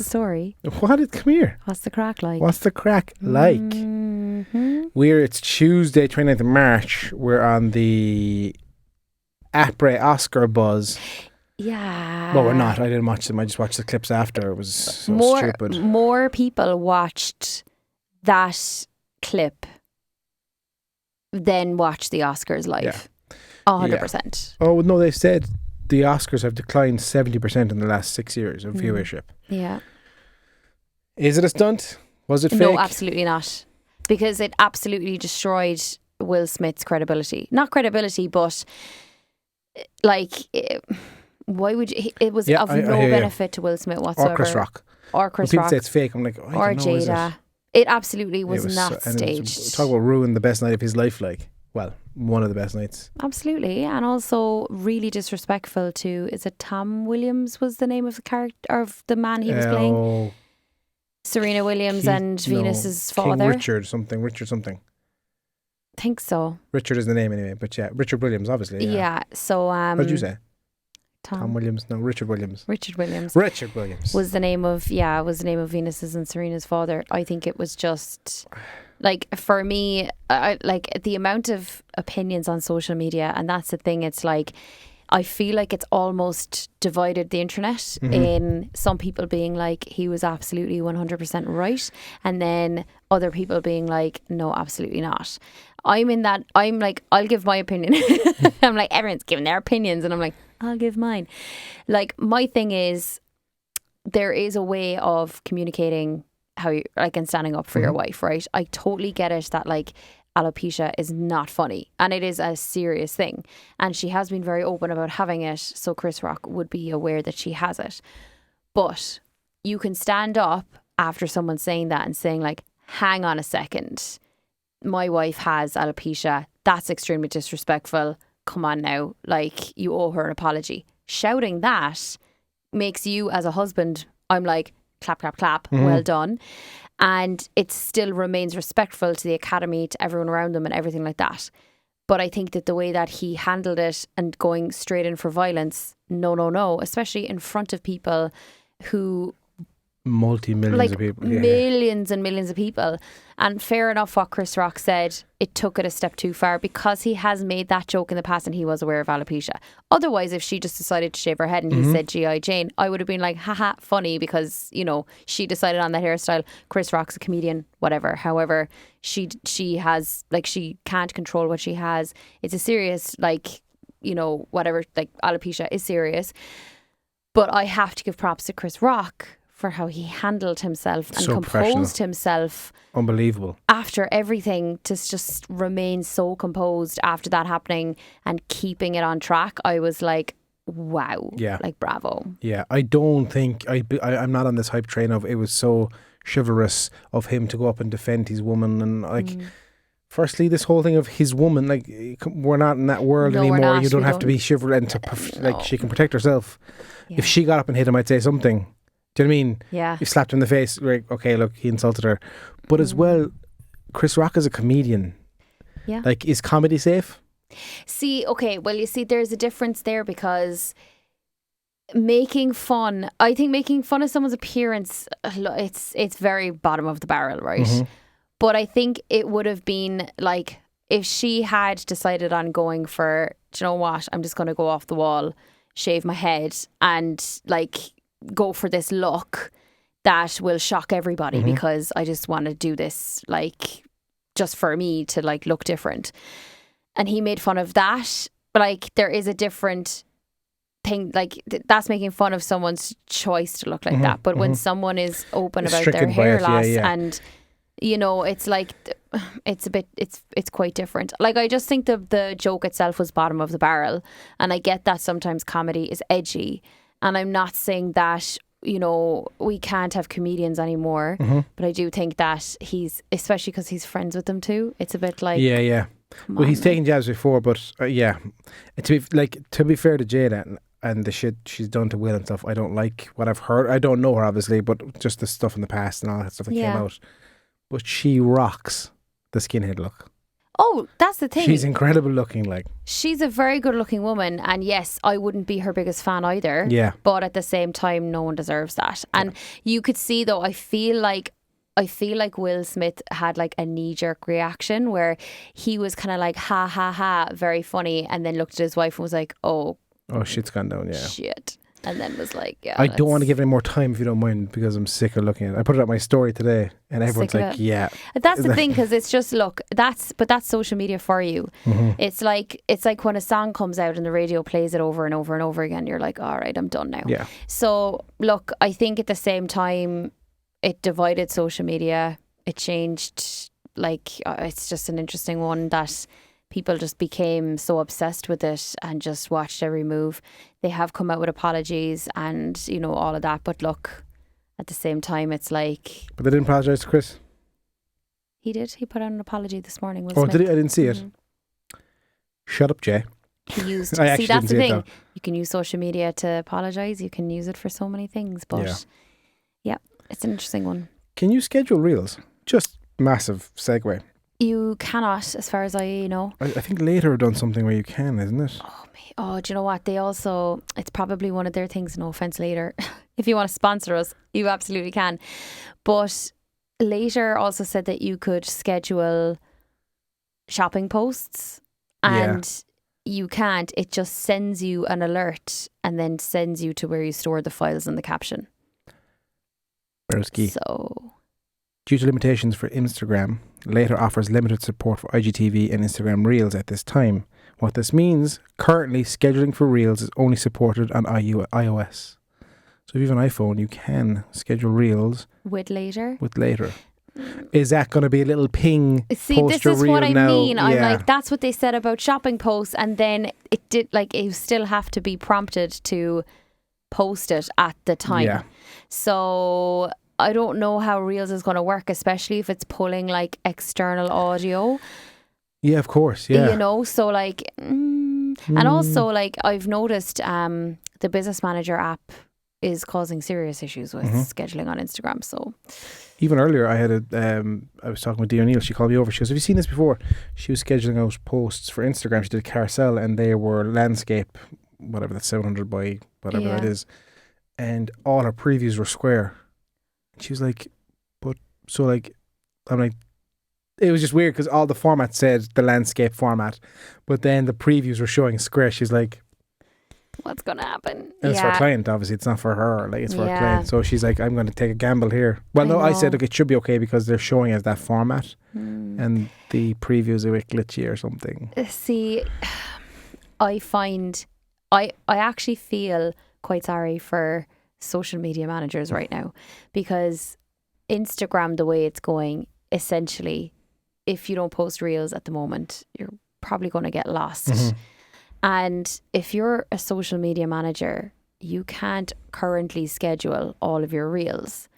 story? Come here. What's the crack like? What's the crack like? It's Tuesday, 29th of March. We're on the après Oscar buzz. Yeah. Well, we're not. I didn't watch them. I just watched the clips after. It was so stupid. More people watched that clip than watched the Oscars live. Yeah. 100%. Oh, no, they said the Oscars have declined 70% in the last 6 years of viewership. Yeah. Is it a stunt? Was it fake? No, absolutely not. Because it absolutely destroyed Will Smith's credibility. Not credibility, but like... why would you, it was of no benefit to Will Smith whatsoever. Or Chris Rock. Or Chris when people Rock. say it's fake, I'm like, I or don't know, Jada. It absolutely was not staged. Talk about ruin the best night of his life, like. Well, one of the best nights. Absolutely. And also really disrespectful to, is it Tom Williams was the name of the character, of the man he was playing? Serena Williams and Venus's father. King Richard something. Think so. Richard is the name anyway, but yeah, Richard Williams, obviously. Yeah, so... what did you say? Tom Williams? No, Richard Williams. Richard Williams was the name of Venus's and Serena's father. I think it was just like, for me, like the amount of opinions on social media, and that's the thing. It's like, I feel like it's almost divided the internet in some people being like, he was absolutely 100% right, and then other people being like, no, absolutely not. I'm in that. I'm like, I'll give my opinion. I'm like, everyone's giving their opinions, and I'm like, I'll give mine. Like, my thing is, there is a way of communicating how you, like, and standing up for your wife, right? I totally get it that, like, alopecia is not funny, and it is a serious thing, and she has been very open about having it, so Chris Rock would be aware that she has it. But you can stand up after someone saying that and saying, like, hang on a second, my wife has alopecia, that's extremely disrespectful. Come on now, like, you owe her an apology. Shouting that makes you as a husband, I'm like, clap, clap, clap, well done. And it still remains respectful to the Academy, to everyone around them and everything like that. But I think that the way that he handled it and going straight in for violence, no, especially in front of people who... multi-millions of people. Millions and millions of people. And fair enough what Chris Rock said, it took it a step too far because he has made that joke in the past and he was aware of alopecia. Otherwise, if she just decided to shave her head and he said G.I. Jane, I would have been like, haha, funny, because, you know, she decided on that hairstyle. Chris Rock's a comedian, whatever. However, she has, like, she can't control what she has. It's a serious, like, you know, whatever, like, alopecia is serious. But I have to give props to Chris Rock for how he handled himself and composed himself. Unbelievable. After everything, to just remain so composed after that happening and keeping it on track. I was like, wow. Yeah. Like, bravo. Yeah. I don't think, I'm not on this hype train of it was so chivalrous of him to go up and defend his woman. And like, firstly, this whole thing of his woman, like, we're not in that world anymore. You don't have to be chivalrous and like, she can protect herself. Yeah. If she got up and hit him, I'd say something. Do you know what I mean? Yeah. You slapped him in the face, like, okay, look, he insulted her. But as well, Chris Rock is a comedian. Yeah. Like, is comedy safe? See, okay, well, you see, there's a difference there because making fun of someone's appearance, it's very bottom of the barrel, right? But I think it would have been like, if she had decided on going for, do you know what, I'm just going to go off the wall, shave my head, and like, go for this look that will shock everybody because I just want to do this, like, just for me to, like, look different. And he made fun of that. But, like, there is a different thing, like, that's making fun of someone's choice to look like that. But when someone is open about their hair loss and, you know, it's like, it's a bit, it's quite different. Like, I just think the joke itself was bottom of the barrel. And I get that sometimes comedy is edgy. And I'm not saying that, you know, we can't have comedians anymore. But I do think that he's, especially because he's friends with them too, it's a bit like... Yeah. Well, he's taken jabs before, but yeah. To be fair to Jada and the shit she's done to Will and stuff, I don't like what I've heard. I don't know her, obviously, but just the stuff in the past and all that stuff that came out. But she rocks the skinhead look. Oh, that's the thing. She's incredible looking, like. She's a very good looking woman, and yes, I wouldn't be her biggest fan either. Yeah. But at the same time, no one deserves that. And you could see though, I feel like Will Smith had like a knee-jerk reaction where he was kind of like, ha ha ha, very funny, and then looked at his wife and was like, oh shit's gone down, yeah. Shit. And then was like, yeah. I don't want to give it any more time if you don't mind, because I'm sick of looking at it. I put it on my story today and everyone's like, yeah. That's the thing, because it's just, look, that's social media for you. Mm-hmm. It's like when a song comes out and the radio plays it over and over and over again, you're like, all right, I'm done now. Yeah. So look, I think at the same time, it divided social media. It changed, like, it's just an interesting one that people just became so obsessed with it and just watched every move. They have come out with apologies and, you know, all of that. But look, at the same time, it's like... But they didn't apologise to Chris? He did. He put out an apology this morning. Will Smith. Did he? I didn't see it. Shut up, Jay. He used... I see, that's the thing. It, you can use social media to apologise. You can use it for so many things. But yeah, it's an interesting one. Can you schedule reels? Just massive segue. You cannot, as far as I know. I think Later have done something where you can, isn't it? Oh, do you know what? They also, it's probably one of their things, no offence Later. If you want to sponsor us, you absolutely can. But Later also said that you could schedule shopping posts and you can't. It just sends you an alert and then sends you to where you store the files and the caption. So... Due to limitations for Instagram, Later offers limited support for IGTV and Instagram Reels at this time. What this means, currently scheduling for Reels is only supported on iOS. So if you have an iPhone, you can schedule Reels with Later. Is that going to be a little ping? See, this is what I mean. Yeah. I'm like, that's what they said about shopping posts, and then it did, like, you still have to be prompted to post it at the time. Yeah. So I don't know how Reels is going to work, especially if it's pulling like external audio. Yeah, of course. Yeah. You know, so like, and also like I've noticed the Business Manager app is causing serious issues with scheduling on Instagram. So even earlier, I was talking with Dee O'Neill. She called me over. She goes, "Have you seen this before?" She was scheduling out posts for Instagram. She did a carousel, and they were landscape, whatever that's 700 by whatever that is, and all her previews were square. She was like, "But so like," I'm like, it was just weird because all the format said the landscape format, but then the previews were showing square. She's like, what's going to happen? And it's for a client, obviously. It's not for her. Like, it's for a client. So she's like, I'm going to take a gamble here. Well, no, I said, look, it should be okay because they're showing us that format. And the previews are a bit glitchy or something. See, I find, I actually feel quite sorry for social media managers right now, because Instagram, the way it's going, essentially, if you don't post reels at the moment, you're probably going to get lost. And if you're a social media manager, you can't currently schedule all of your reels.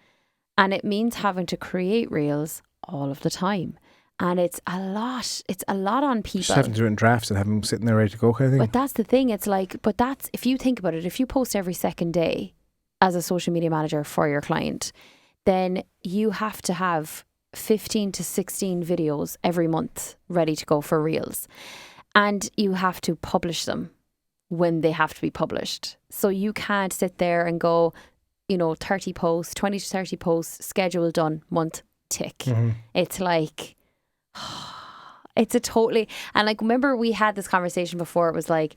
And it means having to create reels all of the time. And it's a lot on people. Just having to do it in drafts and have them sitting there ready to go, kind of thing. But that's the thing. It's like, but that's, if you think about it, if you post every second day as a social media manager for your client, then you have to have 15 to 16 videos every month ready to go for reels. And you have to publish them when they have to be published. So you can't sit there and go, 30 posts, 20 to 30 posts, schedule done, month, tick. It's like, it's a totally, and like, remember we had this conversation before, it was like,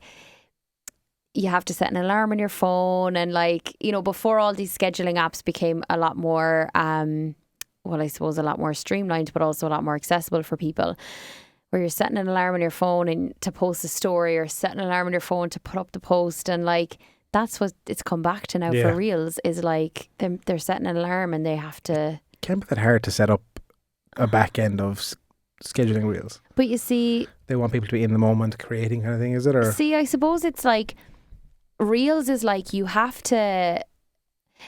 you have to set an alarm on your phone, and like, before all these scheduling apps became a lot more, I suppose a lot more streamlined, but also a lot more accessible for people, where you're setting an alarm on your phone and to post a story, or setting an alarm on your phone to put up the post. And like, that's what it's come back to now for reels, is like they're setting an alarm and they have to. It can't be that hard to set up a back end of scheduling reels. But you see, they want people to be in the moment creating, kind of thing, is it? Or see, I suppose it's like reels is like you have to.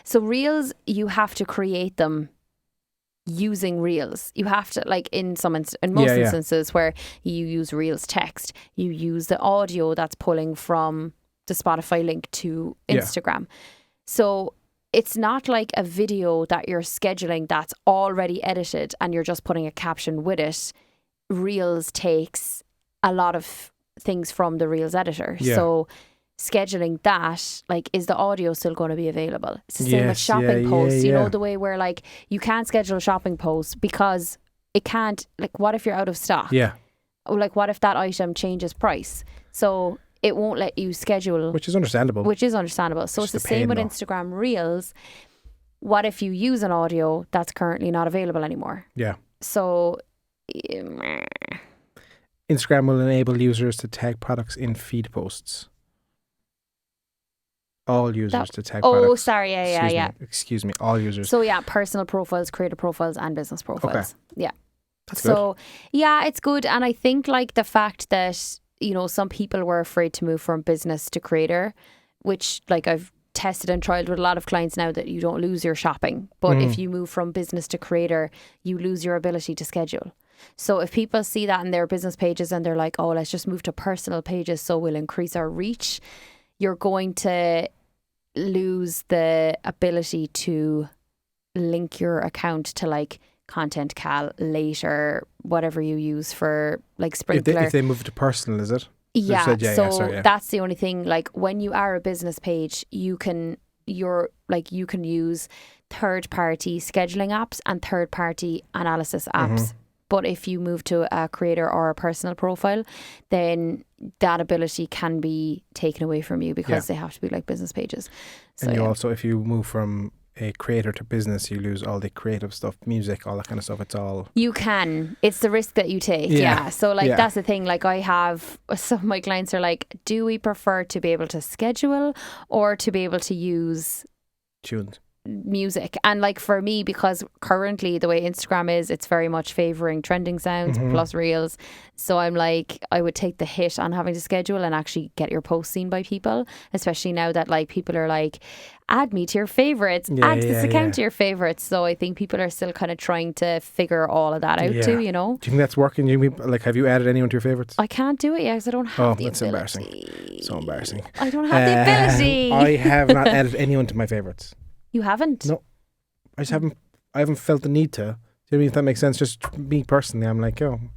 So reels, you have to create them using reels. You have to, like, in most instances where you use reels text, you use the audio that's pulling from the Spotify link to Instagram. So it's not like a video that you're scheduling that's already edited and you're just putting a caption with it. Reels takes a lot of things from the Reels editor. Yeah. So scheduling that, like, is the audio still going to be available? It's the same with Yes, shopping yeah, posts. yeah, You know, yeah. the way where like you can't schedule a shopping post because it can't, like, what if you're out of stock? Yeah. Or like, what if that item changes price? So it won't let you schedule, Which is understandable. So it's the same with Instagram Reels. What if you use an audio that's currently not available anymore? Yeah. So Instagram will enable users to tag products in feed posts. All users to tag products. Oh, sorry. Yeah. Excuse me. All users. So yeah, personal profiles, creator profiles, and business profiles. Okay. Yeah. That's so yeah, it's good. And I think like the fact that, you know, some people were afraid to move from business to creator, which like I've tested and trialed with a lot of clients now, that you don't lose your shopping. But if you move from business to creator, you lose your ability to schedule. So if people see that in their business pages and they're like, oh, let's just move to personal pages so we'll increase our reach, you're going to lose the ability to link your account to like Content Cal, Later, whatever you use for like Sprinkler. If they move to personal, is it? Yeah, that's the only thing. Like when you are a business page, you can use third-party scheduling apps and third-party analysis apps. But if you move to a creator or a personal profile, then that ability can be taken away from you because they have to be like business pages. So, and you also, if you move from a creator to business, you lose all the creative stuff, music, all that kind of stuff. It's all... You can. It's the risk that you take. Yeah. So like that's the thing. Like I have, some of my clients are like, do we prefer to be able to schedule or to be able to use tunes? Music? And like for me, because currently the way Instagram is, it's very much favouring trending sounds plus reels. So I'm like, I would take the hit on having to schedule and actually get your post seen by people, especially now that like people are like, add me to your favourites, add this account to your favourites. So I think people are still kind of trying to figure all of that out too, you know. Do you think that's working? Like, have you added anyone to your favourites? I can't do it yet because I don't have the that's ability. Embarrassing. So embarrassing. I don't have the ability. I have not added anyone to my favourites. You haven't? No. I haven't felt the need to. Do you know what I mean? If that makes sense. Just me personally, I'm like, I'm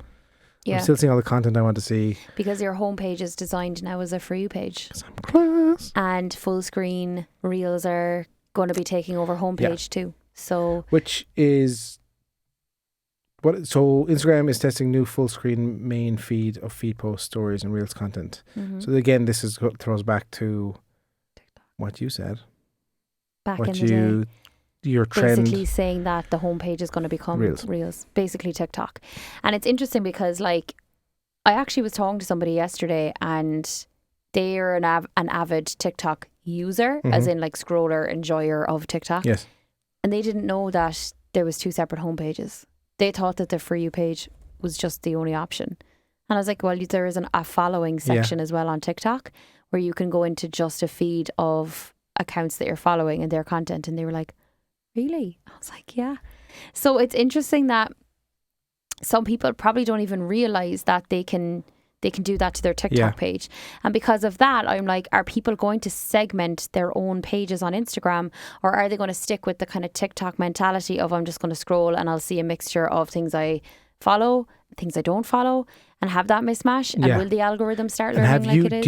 still seeing all the content I want to see. Because your homepage is designed now as a For You page. I'm class. And full screen reels are going to be taking over homepage too. So which is so Instagram is testing new full screen main feed of feed post stories and reels content. So again, this throws back to TikTok. What you said. Back in the day. Your trend. Basically saying that the homepage is going to become reels. Basically TikTok. And it's interesting because like I actually was talking to somebody yesterday and they're an avid TikTok user, as in like scroller, enjoyer of TikTok. Yes. And they didn't know that there was two separate homepages. They thought that the For You page was just the only option. And I was like, well, there is a following section as well on TikTok where you can go into just a feed of accounts that you're following and their content. And they were like, really? I was like, yeah. So it's interesting that some people probably don't even realize that they can do that to their TikTok page. And because of that, I'm like, are people going to segment their own pages on Instagram, or are they going to stick with the kind of TikTok mentality of I'm just going to scroll and I'll see a mixture of things I follow, things I don't follow, and have that mismatch? And will the algorithm start learning like it is?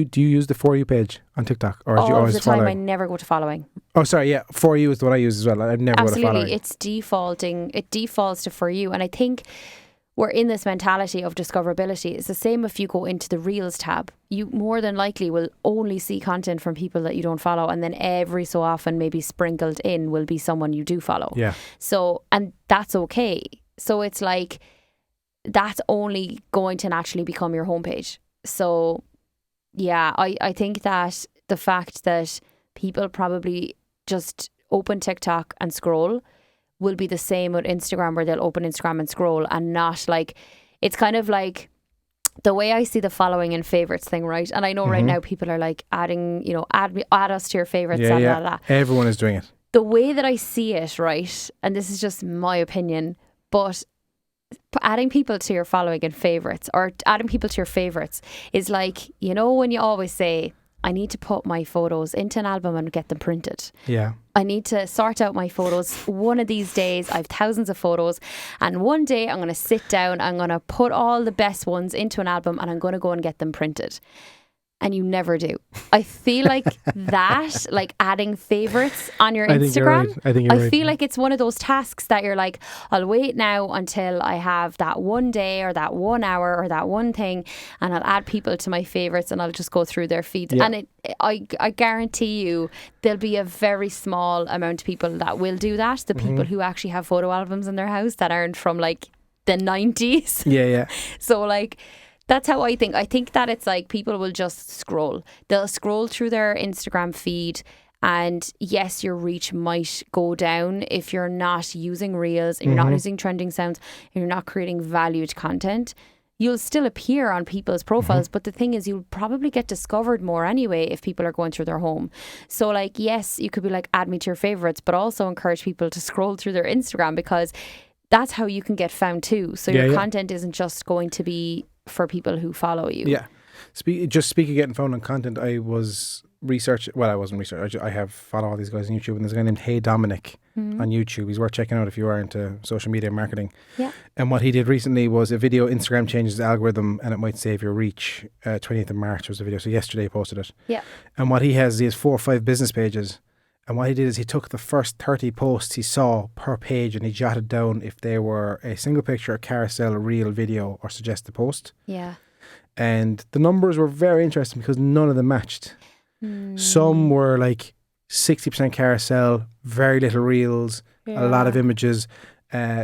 Do you use the For You page on TikTok, or do you always follow? All the time, I never go to following. Oh, sorry, yeah. For You is the one I use as well. I've never go to following. Absolutely, it's defaulting. It defaults to For You, and I think we're in this mentality of discoverability. It's the same if you go into the Reels tab. You more than likely will only see content from people that you don't follow, and then every so often, maybe sprinkled in, will be someone you do follow. Yeah. So, and that's okay. So it's like, that's only going to naturally become your homepage. So yeah, I think that the fact that people probably just open TikTok and scroll will be the same with Instagram, where they'll open Instagram and scroll, and not like, it's kind of like the way I see the following and favorites thing, right? And I know right now people are like adding, add us to your favorites. Everyone is doing it. The way that I see it, right, and this is just my opinion, but adding people to your following and favorites, or adding people to your favorites, is like, when you always say, I need to put my photos into an album and get them printed. Yeah. I need to sort out my photos. One of these days, I have thousands of photos, and one day I'm going to sit down, I'm going to put all the best ones into an album, and I'm going to go and get them printed. And you never do. I feel like that, like adding favorites on your Instagram, I feel like it's one of those tasks that you're like, I'll wait now until I have that one day or that 1 hour or that one thing, and I'll add people to my favorites and I'll just go through their feeds. Yeah. And I guarantee you there'll be a very small amount of people that will do that. The people who actually have photo albums in their house that aren't from like the 90s. Yeah. So like, that's how I think. I think that it's like people will just scroll. They'll scroll through their Instagram feed, and yes, your reach might go down if you're not using reels and you're not using trending sounds and you're not creating valued content. You'll still appear on people's profiles, but the thing is, you'll probably get discovered more anyway if people are going through their home. So like, yes, you could be like, add me to your favorites, but also encourage people to scroll through their Instagram, because that's how you can get found too. So your content isn't just going to be for people who follow you. Yeah. Speaking of getting found on content, I was researching. Well, I wasn't researching. I have followed all these guys on YouTube, and there's a guy named Hey Dominic on YouTube. He's worth checking out if you are into social media marketing. Yeah. And what he did recently was a video. Instagram changes the algorithm, and it might save your reach. 28th of March was the video. So yesterday he posted it. Yeah. And what he has 4 or 5 business pages. And what he did is he took the first 30 posts he saw per page, and he jotted down if they were a single picture, a carousel, a reel, video, or suggested post. Yeah. And the numbers were very interesting because none of them matched. Some were like 60% carousel, very little reels, a lot of images.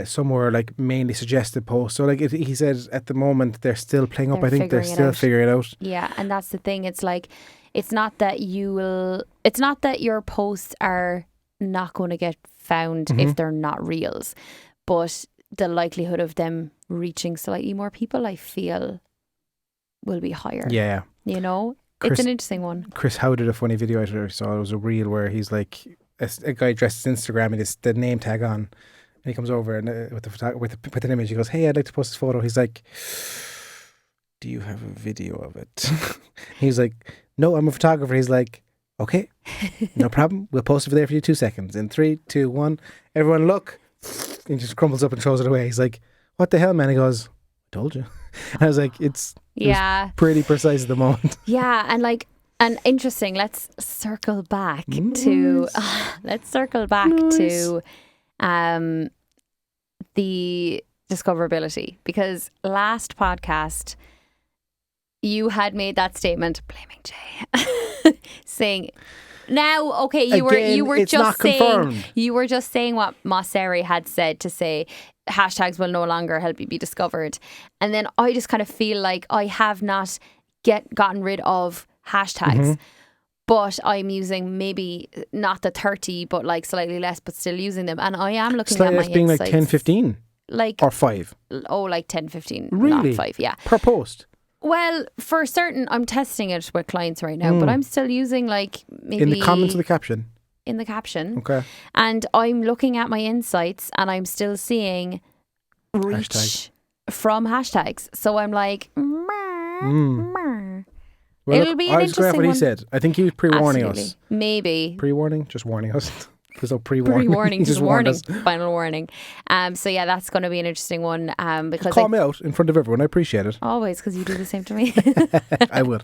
Some were like mainly suggested posts. So like he said at the moment they're still playing up. I think they're still figuring it out. Yeah, and that's the thing. It's like, it's not that your posts are not going to get found if they're not reels, but the likelihood of them reaching slightly more people, I feel, will be higher. Yeah. You know, it's an interesting one. Chris Howe did a funny video I saw. It was a reel where he's like, a guy dressed as Instagram and it's the name tag on. And he comes over and with an image, he goes, "Hey, I'd like to post this photo." He's like, "Do you have a video of it?" He's like, "No, I'm a photographer." He's like, "Okay, no problem. We'll post it there for you 2 seconds. In 3, 2, 1, everyone look." And he just crumbles up and throws it away. He's like, "What the hell, man?" He goes, "I told you." And I was like, it's pretty precise at the moment. Yeah, and interesting. Let's circle back to the discoverability, because last podcast you had made that statement, blaming Jay, saying, now, okay, you were just saying what Mosseri had said, to say hashtags will no longer help you be discovered. And then I just kind of feel like I have not gotten rid of hashtags, but I'm using maybe not the 30, but like slightly less, but still using them. And I am looking at my insights. Being like 10, 15? Like, or 5? Oh, like 10, 15. Really? Not 5, yeah. Per post? Well, for certain, I'm testing it with clients right now, but I'm still using like maybe... In the comments of the caption? In the caption. Okay. And I'm looking at my insights and I'm still seeing reach from hashtags. So I'm like... Well, it'll be an interesting one. What he said. I think he was pre-warning us. Maybe. Pre-warning? Just warning us. There's no pre-warning. Pre-warning, just warning. Final warning. So yeah, that's going to be an interesting one. Because call me out in front of everyone. I appreciate it. Always, because you do the same to me. I would.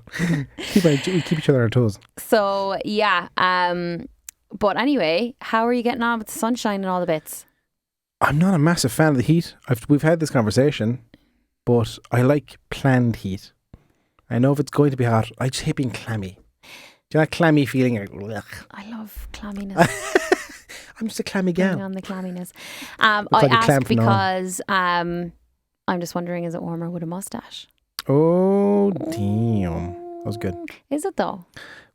We keep each other on our toes. So yeah. But anyway, how are you getting on with the sunshine and all the bits? I'm not a massive fan of the heat. We've had this conversation, but I like planned heat. I know if it's going to be hot, I just hate being clammy. Do you know that clammy feeling? I love clamminess. I'm just a clammy gal. On the clamminess. I ask because I'm just wondering, is it warmer with a mustache? Oh, damn. That was good. Is it though?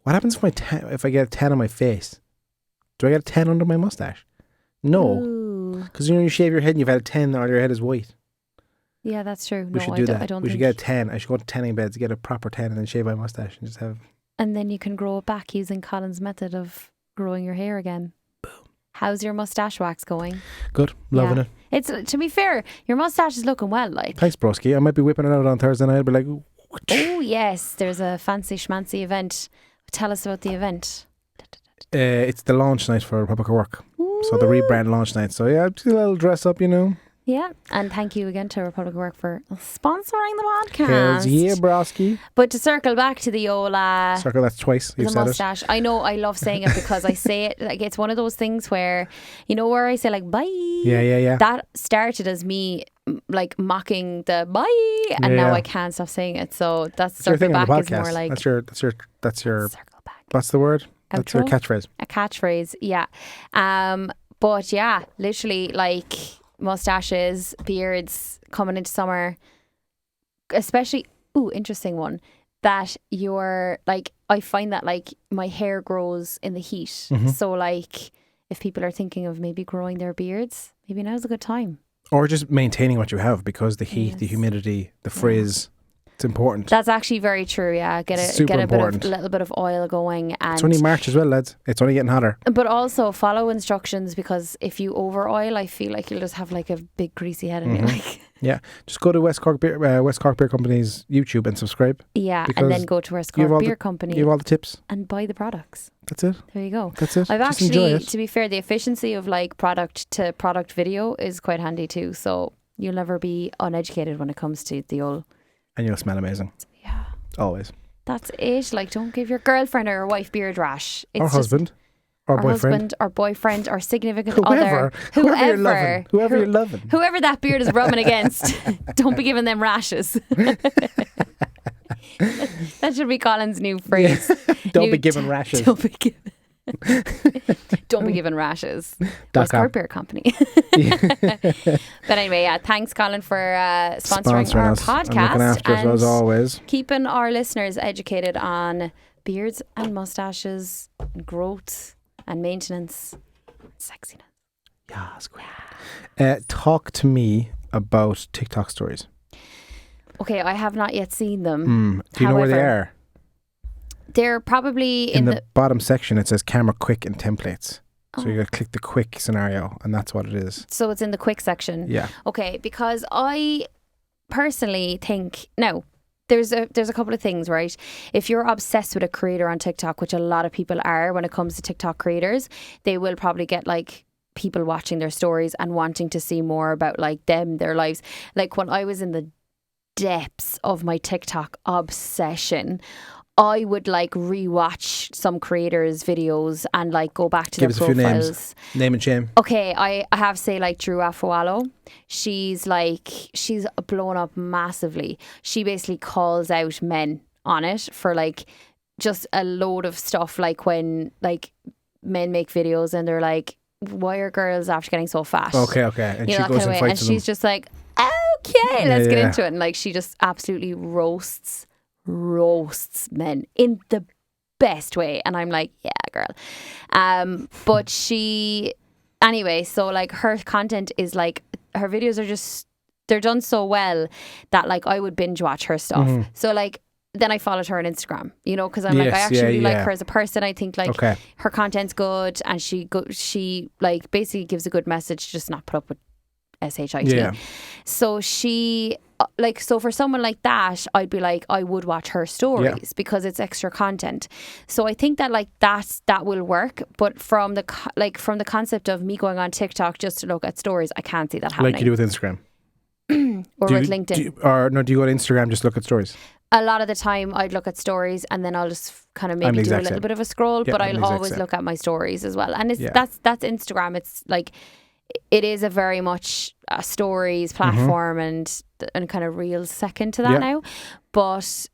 What happens if I get a tan on my face? Do I get a tan under my mustache? No. Because you shave your head and you've had a tan, all your head is white. Yeah, that's true. We should do that. We should get a tan. I should go to tanning beds, get a proper tan, and then shave my mustache and just have... And then you can grow it back using Colin's method of growing your hair again. Boom. How's your mustache wax going? Good. Loving it. It's, to be fair, your mustache is looking well, like. Thanks, broski. I might be whipping it out on Thursday night. I'll be like... Oh, yes. There's a fancy schmancy event. Tell us about the event. It's the launch night for Republic of Work. Ooh. So the rebrand launch night. So yeah, just a little dress up, you know. Yeah, and thank you again to Republic of Work for sponsoring the podcast. Hells yeah, broski. But to circle back to the Ola... Circle, that's twice. You've said mustache. I know, I love saying it because I say it, like it's one of those things where, you know, where I say like, bye. Yeah. That started as me like mocking the bye, and now I can't stop saying it. So that's circle back is more like... That's your circle back. What's the word? Outro? That's your catchphrase. A catchphrase, yeah. But yeah, literally like... mustaches, beards coming into summer, especially interesting one that you're like, I find that like my hair grows in the heat, so like if people are thinking of maybe growing their beards, maybe now's a good time, or just maintaining what you have, because the heat, the humidity, the frizz, it's important. That's actually very true. Yeah, get a little bit of oil going, and it's only March as well, lads. It's only getting hotter. But also follow instructions, because if you over oil, I feel like you'll just have like a big greasy head, and you're like, yeah. Just go to West Cork Beer Company's YouTube and subscribe. Yeah, and then go to West Cork Beer Company. You have all the tips and buy the products. That's it. There you go. That's it. I've actually, to be fair, the efficiency of like product to product video is quite handy too. So you'll never be uneducated when it comes to the old. And you'll smell amazing. Yeah. Always. That's it. Like, don't give your girlfriend or your wife beard rash. It's or husband. Or boyfriend. Husband or boyfriend or significant other. Whoever you're loving. Whoever that beard is rubbing against. Don't be giving them rashes. That should be Colin's new phrase. Don't be giving rashes. Don't be given rashes. West Cork Beer Company. But anyway, yeah, thanks Colin for sponsoring our podcast and looking after us as always, keeping our listeners educated on beards and mustaches, and growth and maintenance, and sexiness. Yeah, that's great. Talk to me about TikTok stories. Okay, I have not yet seen them. Do you know where they are? They're probably in the bottom section. It says camera quick and templates. So you got to click the quick scenario, and that's what it is. So it's in the quick section. Yeah. Okay, because I personally think now there's a couple of things, right? If you're obsessed with a creator on TikTok, which a lot of people are when it comes to TikTok creators, they will probably get like people watching their stories and wanting to see more about like them, their lives. Like when I was in the depths of my TikTok obsession, I would like rewatch some creators' videos and like go back to their profiles. Give us a few names. Name and shame. Okay, I have to say like Drew Afualo. She's blown up massively. She basically calls out men on it for like just a load of stuff, like when like men make videos and they're like, why are girls after getting so fat? Okay. And she goes and fights and she's just like, okay, let's get into it. And like she just absolutely roasts men in the best way, and I'm like, yeah, girl. But she, anyway, so like her content is like, her videos are just, they're done so well that like I would binge watch her stuff. So like then I followed her on Instagram, you know, because I'm like, I actually really like her as a person. I think like her content's good, and she like basically gives a good message, just not put up with SHIT. So she like, so for someone like that, I'd be like, I would watch her stories because it's extra content. So I think that like that will work, but from the concept of me going on TikTok just to look at stories, I can't see that happening. Like you do with Instagram. Or with LinkedIn. Do you go on Instagram just look at stories? A lot of the time I'd look at stories and then I'll just kind of maybe do a little bit of a scroll, but I'll always look at my stories as well. And that's Instagram. It's like, it is a very much a stories platform and kind of reels second to that now. But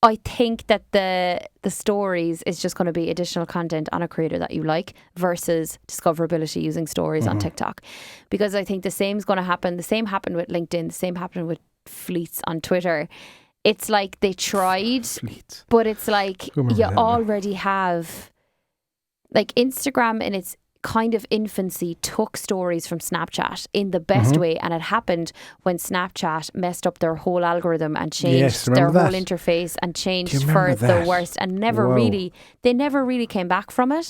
I think that the stories is just going to be additional content on a creator that you like versus discoverability using stories on TikTok. Because I think the same is going to happen. The same happened with LinkedIn. The same happened with fleets on Twitter. It's like they tried, but it's like you already have, like, Instagram in its kind of infancy took stories from Snapchat in the best way, and it happened when Snapchat messed up their whole algorithm and changed their whole interface and changed for the worst, and they never really came back from it.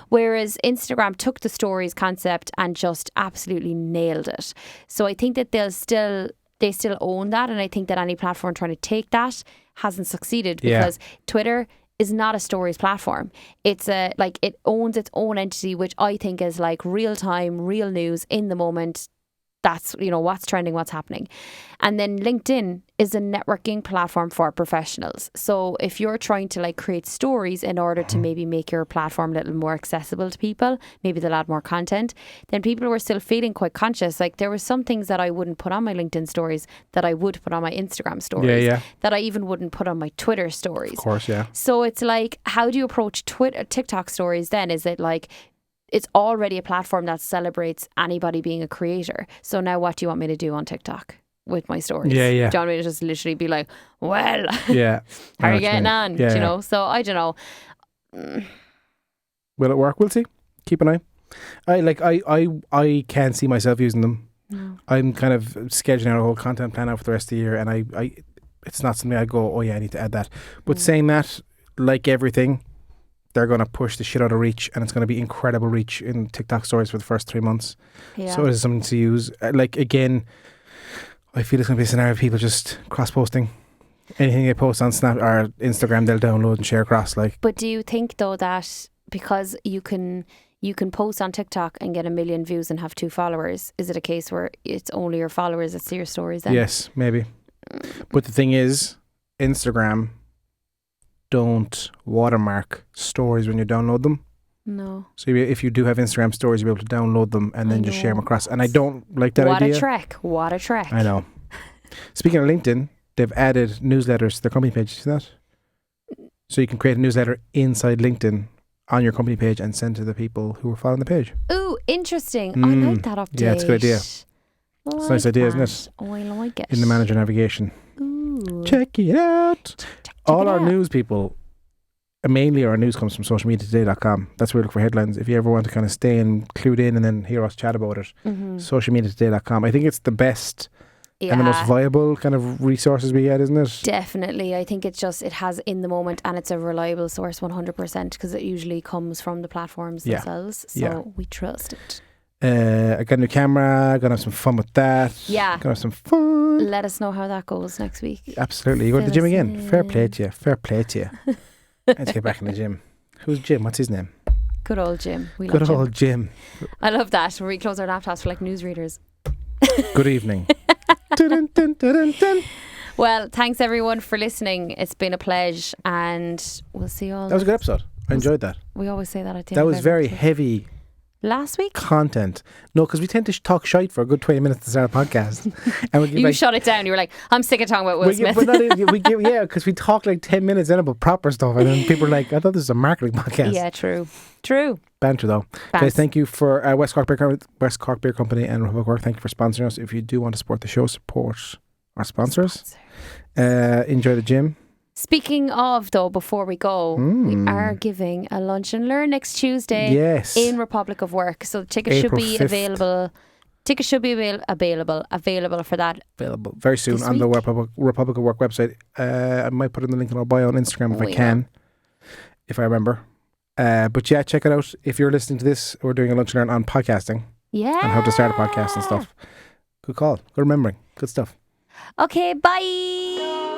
Whereas Instagram took the stories concept and just absolutely nailed it. So I think that they still own that, and I think that any platform trying to take that hasn't succeeded, because Twitter is not a stories platform. It's it owns its own entity, which I think is like real time, real news in the moment. That's, what's trending, what's happening. And then LinkedIn is a networking platform for professionals. So if you're trying to like create stories in order to maybe make your platform a little more accessible to people, maybe they'll add more content, then people were still feeling quite conscious. Like there were some things that I wouldn't put on my LinkedIn stories that I would put on my Instagram stories, that I even wouldn't put on my Twitter stories. Of course, yeah. So it's like, how do you approach TikTok stories then? Is it like, it's already a platform that celebrates anybody being a creator. So now what do you want me to do on TikTok with my stories? Yeah. Do you want me to just literally be like, well, yeah, how are you getting on? Yeah, do you know? So I don't know. Will it work? We'll see. Keep an eye. I can't see myself using them. No. I'm kind of scheduling out a whole content plan out for the rest of the year, and I it's not something I go, oh yeah, I need to add that. But saying that, like everything, they're going to push the shit out of reach, and it's going to be incredible reach in TikTok stories for the first 3 months. Yeah. So it is something to use. Like, again, I feel it's going to be a scenario of people just cross-posting. Anything they post on Snap or Instagram, they'll download and share across. Like, but do you think, though, that because you can post on TikTok and get 1 million views and have 2 followers, is it a case where it's only your followers that see your stories then? Yes, maybe. But the thing is, Instagram don't watermark stories when you download them. No. So if you do have Instagram stories, you'll be able to download them and then just share them across. And I don't like that idea. What a trek. I know. Speaking of LinkedIn, they've added newsletters to their company page. See that? So you can create a newsletter inside LinkedIn on your company page and send to the people who are following the page. Ooh, interesting. I like that update. Yeah, it's a good idea. It's a nice idea, isn't it? Oh, I like it. In the manager navigation. Ooh. Check it out. All our news people, mainly our news comes from socialmediatoday.com. That's where we look for headlines. If you ever want to kind of stay and clued in and then hear us chat about it, socialmediatoday.com. I think it's the best and the most viable kind of resources we get, isn't it? Definitely. I think it has in the moment, and it's a reliable source 100% because it usually comes from the platforms themselves. So we trust it. I got a new camera. Gonna have some fun with that. Yeah. Gonna have some fun. Let us know how that goes next week. Absolutely. You go to the gym again. Fair play to you. Let's get back in the gym. Who's Jim? What's his name? Good old Jim. Good old Jim. I love that. We close our laptops for like newsreaders. Good evening. Dun, dun, dun, dun. Well, thanks everyone for listening. It's been a pleasure, and we'll see you all. That was a good episode. I enjoyed that. We always say that, I think. That was very heavy. Last week? Content. No, because we tend to talk shite for a good 20 minutes to start a podcast. And you shut it down. You were like, I'm sick of talking about Will Smith. Because we talk like 10 minutes in about proper stuff, and then people are like, I thought this was a marketing podcast. Yeah, true. Banter though. Guys, thank you for West Cork Beer Company and Republic Work. Thank you for sponsoring us. If you do want to support the show, support our sponsors. Enjoy the gym. Speaking of, though, before we go, we are giving a lunch and learn next Tuesday in Republic of Work. So the tickets should be available. Tickets should be available for that. Available very soon on the Republic of Work website. I might put in the link in our bio on Instagram if I can, if I remember. But yeah, check it out. If you're listening to this, we're doing a lunch and learn on podcasting. Yeah. And how to start a podcast and stuff. Good call. Good remembering. Good stuff. Okay, bye.